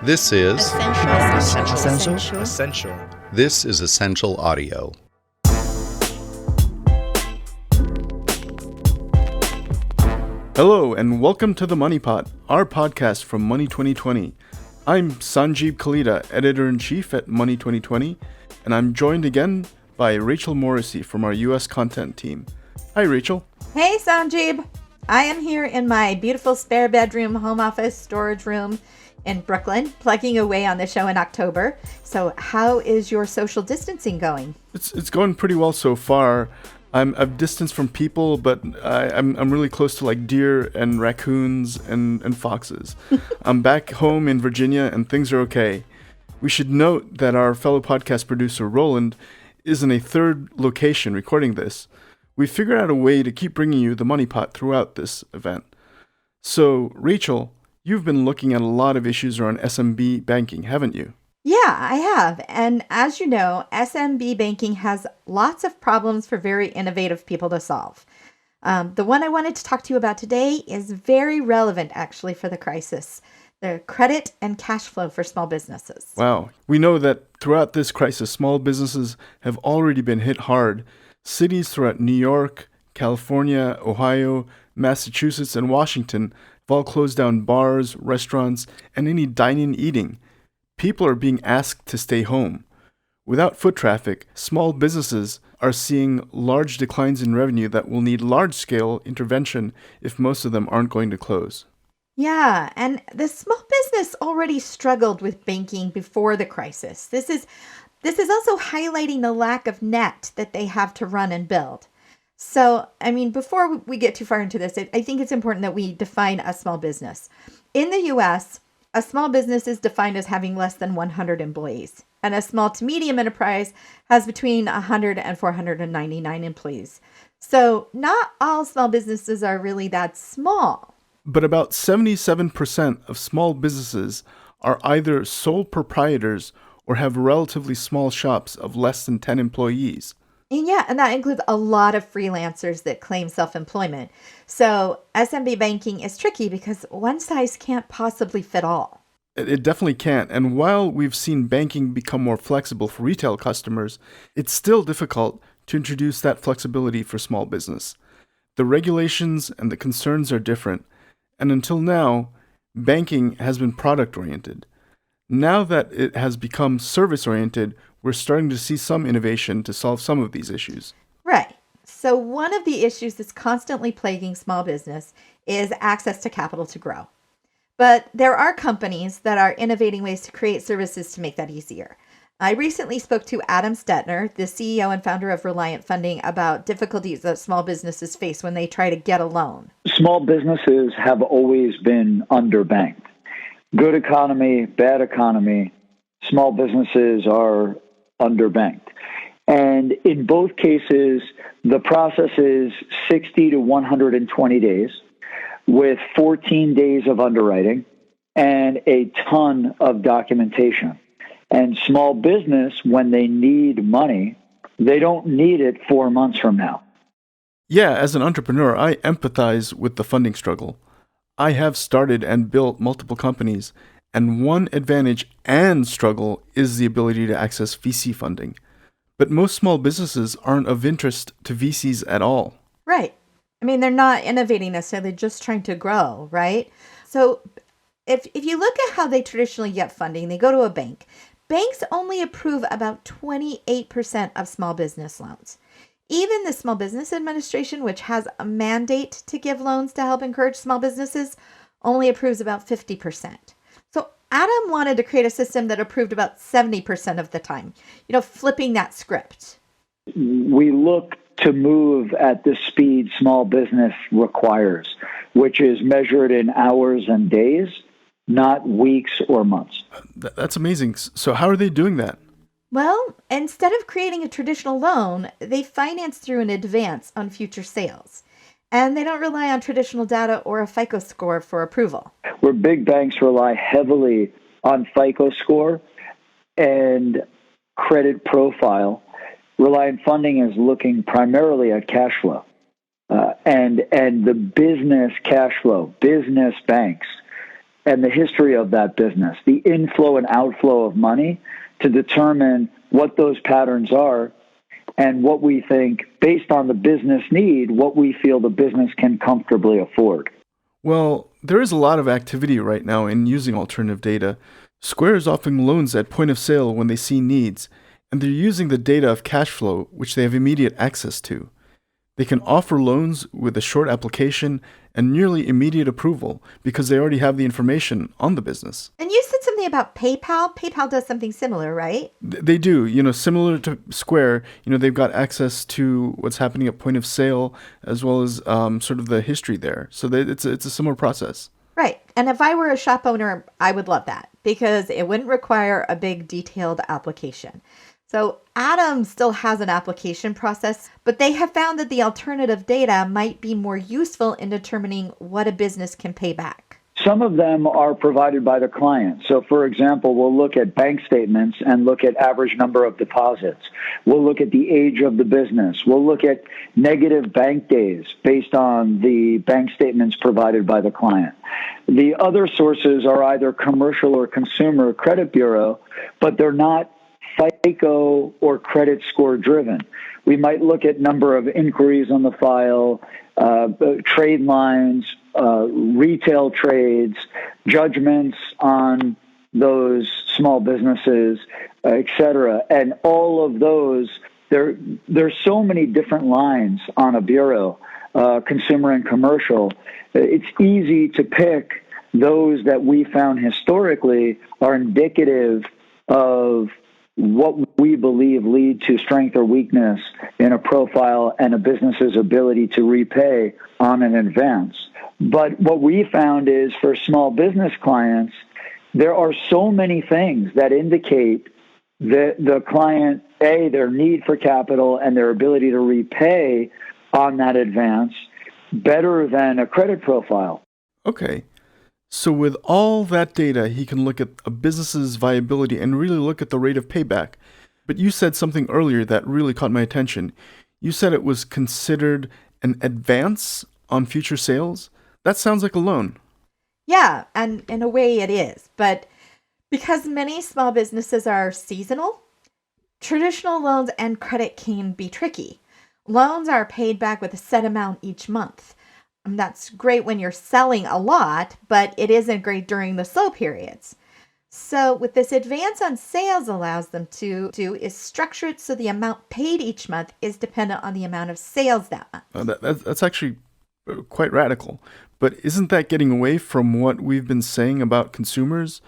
This is Ascential. This is Ascential Audio. Hello and welcome to the MoneyPot, our podcast from Money 2020. I'm Sanjib, Kalita, Editor-in-Chief at Money 2020, and I'm joined again by Rachel Morrissey from our U.S. content team. Hi, Rachel. Hey, Sanjib. I am here in my beautiful spare bedroom, home office, storage room in Brooklyn, plugging away on the show in October. So how is your social distancing going? It's going pretty well so far. I've distanced from people, but I'm really close to like deer and raccoons and foxes. I'm back home in Virginia and things are okay. We should note that our fellow podcast producer Roland is in a third location recording this. We figured out a way to keep bringing you the MoneyPot throughout this event. So, Rachel, you've been looking at a lot of issues around SMB banking, haven't you? Yeah, I have. And as you know, SMB banking has lots of problems for very innovative people to solve. The one I wanted to talk to you about today is very relevant, actually, for the crisis. The credit and cash flow for small businesses. Wow. We know that throughout this crisis, small businesses have already been hit hard. Cities throughout New York, California, Ohio, Massachusetts, and Washington have all closed down bars, restaurants, and any dine-in eating. People are being asked to stay home. Without foot traffic, small businesses are seeing large declines in revenue that will need large-scale intervention if most of them aren't going to close. Yeah, and the small business already struggled with banking before the crisis. This is also highlighting the lack of net that they have to run and build. So, before we get too far into this, I think it's important that we define a small business. In the U.S., a small business is defined as having less than 100 employees, and a small to medium enterprise has between 100 and 499 employees. So, not all small businesses are really that small. But about 77% of small businesses are either sole proprietors or have relatively small shops of less than 10 employees. And that includes a lot of freelancers that claim self-employment. So SMB banking is tricky because one size can't possibly fit all. It definitely can't. And while we've seen banking become more flexible for retail customers, it's still difficult to introduce that flexibility for small business. The regulations and the concerns are different. And until now, banking has been product-oriented. Now that it has become service-oriented, we're starting to see some innovation to solve some of these issues. Right. So one of the issues that's constantly plaguing small business is access to capital to grow. But there are companies that are innovating ways to create services to make that easier. I recently spoke to Adam Stettner, the CEO and founder of Reliant Funding, about difficulties that small businesses face when they try to get a loan. Small businesses have always been underbanked. Good economy, bad economy, small businesses are underbanked. And in both cases, the process is 60 to 120 days with 14 days of underwriting and a ton of documentation. And small business, when they need money, they don't need it 4 months from now. Yeah, as an entrepreneur, I empathize with the funding struggle. I have started and built multiple companies, and one advantage and struggle is the ability to access VC funding. But most small businesses aren't of interest to VCs at all. Right. They're not innovating necessarily, just trying to grow, right? So if you look at how they traditionally get funding, they go to a bank. Banks only approve about 28% of small business loans. Even the Small Business Administration, which has a mandate to give loans to help encourage small businesses, only approves about 50%. So Adam wanted to create a system that approved about 70% of the time, flipping that script. We look to move at the speed small business requires, which is measured in hours and days, not weeks or months. That's amazing. So how are they doing that? Well, instead of creating a traditional loan, they finance through an advance on future sales. And they don't rely on traditional data or a FICO score for approval. Where big banks rely heavily on FICO score and credit profile, Reliant Funding is looking primarily at cash flow. And the business cash flow, business banks and the history of that business, the inflow and outflow of money, to determine what those patterns are and what we think, based on the business need, what we feel the business can comfortably afford. Well, there is a lot of activity right now in using alternative data. Square is offering loans at point of sale when they see needs, and they're using the data of cash flow, which they have immediate access to. They can offer loans with a short application and nearly immediate approval because they already have the information on the business. And you said something about PayPal. PayPal does something similar, right? They do, similar to Square, they've got access to what's happening at point of sale as well as sort of the history there. So it's a similar process. Right. And if I were a shop owner, I would love that because it wouldn't require a big detailed application. So Adam still has an application process, but they have found that the alternative data might be more useful in determining what a business can pay back. Some of them are provided by the client. So, for example, we'll look at bank statements and look at average number of deposits. We'll look at the age of the business. We'll look at negative bank days based on the bank statements provided by the client. The other sources are either commercial or consumer credit bureau, but they're not FICO or credit score driven. We might look at number of inquiries on the file, trade lines, retail trades, judgments on those small businesses, et cetera. And all of those, there's so many different lines on a bureau, consumer and commercial. It's easy to pick those that we found historically are indicative of what we believe lead to strength or weakness in a profile and a business's ability to repay on an advance. But what we found is for small business clients, there are so many things that indicate that the client, A, their need for capital and their ability to repay on that advance better than a credit profile. Okay. So with all that data, he can look at a business's viability and really look at the rate of payback. But you said something earlier that really caught my attention. You said it was considered an advance on future sales. That sounds like a loan. Yeah, and in a way it is. But because many small businesses are seasonal, traditional loans and credit can be tricky. Loans are paid back with a set amount each month. That's great when you're selling a lot, but it isn't great during the slow periods. So what this advance on sales allows them to do is structure it so the amount paid each month is dependent on the amount of sales that month. That's actually quite radical. But isn't that getting away from what we've been saying about consumers?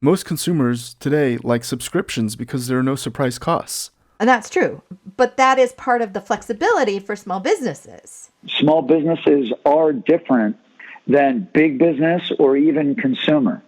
Most consumers today like subscriptions because there are no surprise costs. And that's true. But that is part of the flexibility for small businesses. Small businesses are different than big business or even consumer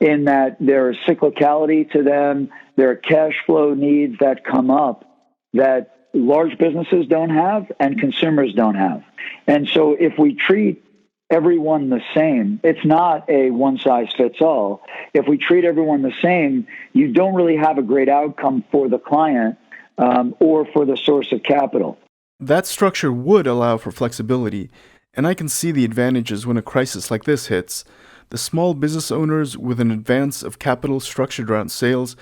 in that there is cyclicality to them. There are cash flow needs that come up that large businesses don't have and consumers don't have. And so if we treat everyone the same, it's not a one-size-fits-all. If we treat everyone the same, you don't really have a great outcome for the client or for the source of capital. That structure would allow for flexibility, and I can see the advantages when a crisis like this hits. The small business owners with an advance of capital structured around sales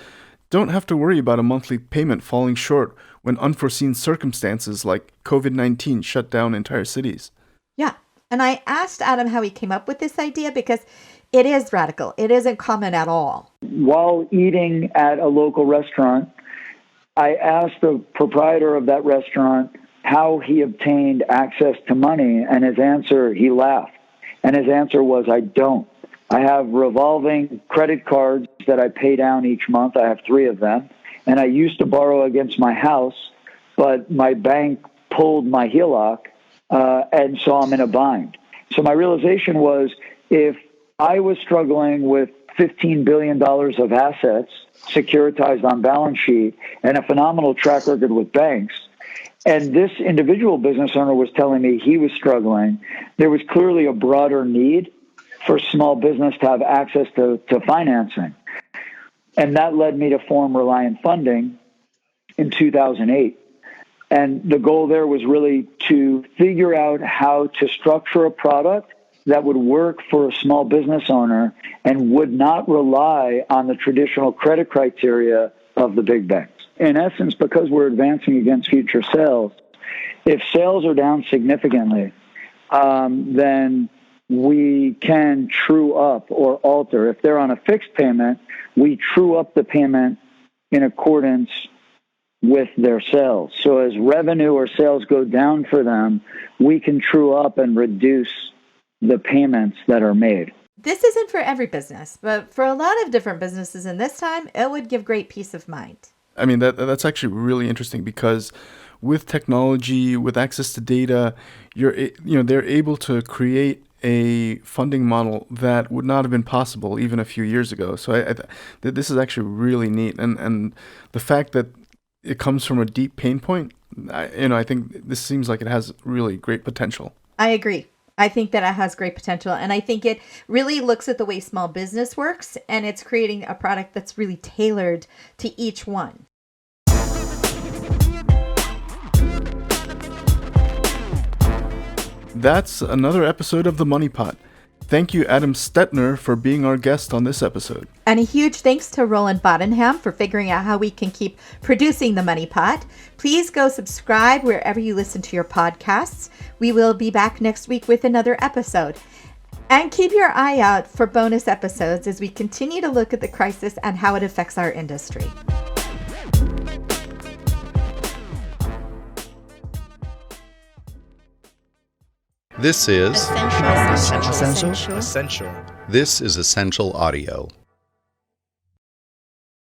don't have to worry about a monthly payment falling short when unforeseen circumstances like COVID-19 shut down entire cities. Yeah, and I asked Adam how he came up with this idea because it is radical. It isn't common at all. While eating at a local restaurant, I asked the proprietor of that restaurant how he obtained access to money, and his answer, he laughed. And his answer was, I don't. I have revolving credit cards that I pay down each month. I have 3 of them. And I used to borrow against my house, but my bank pulled my HELOC, and so I'm in a bind. So my realization was, if I was struggling with $15 billion of assets securitized on balance sheet and a phenomenal track record with banks, and this individual business owner was telling me he was struggling, there was clearly a broader need for small business to have access to financing. And that led me to form Reliant Funding in 2008. And the goal there was really to figure out how to structure a product that would work for a small business owner and would not rely on the traditional credit criteria of the big banks. In essence, because we're advancing against future sales, if sales are down significantly, then we can true up or alter. If they're on a fixed payment, we true up the payment in accordance with their sales. So as revenue or sales go down for them, we can true up and reduce the payments that are made. This isn't for every business, but for a lot of different businesses in this time, it would give great peace of mind. I mean, that's actually really interesting because with technology, with access to data, they're able to create a funding model that would not have been possible even a few years ago. So this is actually really neat, and the fact that it comes from a deep pain point, I think this seems like it has really great potential. I agree. I think that it has great potential, and I think it really looks at the way small business works, and it's creating a product that's really tailored to each one. That's another episode of the MoneyPot. Thank you, Adam Stettner, for being our guest on this episode. And a huge thanks to Roland Bodenham for figuring out how we can keep producing the MoneyPot. Please go subscribe wherever you listen to your podcasts. We will be back next week with another episode. And keep your eye out for bonus episodes as we continue to look at the crisis and how it affects our industry. This is Ascential. This is Ascential Audio.